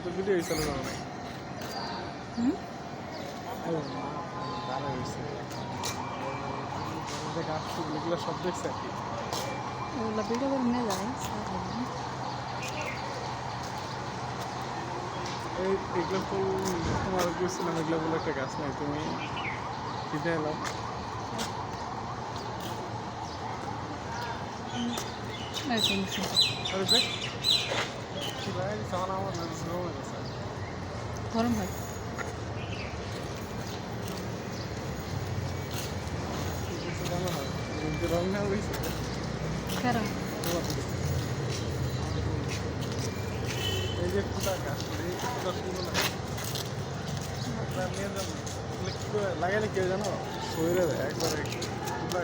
তো ভিডিও চালু করো নাই। দাঁড়া হয়েছে গাছ ফুল এগুলো সব দেখছে আর কি। ওগুলো ভিডিও করে নিয়ে যায় এগুলো ফুল তোমার বুঝছিলাম এগুলো বলে একটা গাছ নাই তুমি কিনে এলাম। গরম ভাই রং না হয়েছে কারণ এই যে ফুটা গাছ এই ফুটা সুন্দর লাগে নিয়ে যাবো কি করে লাগাইলে কেউ জানো শরীরে একবারে ফুটা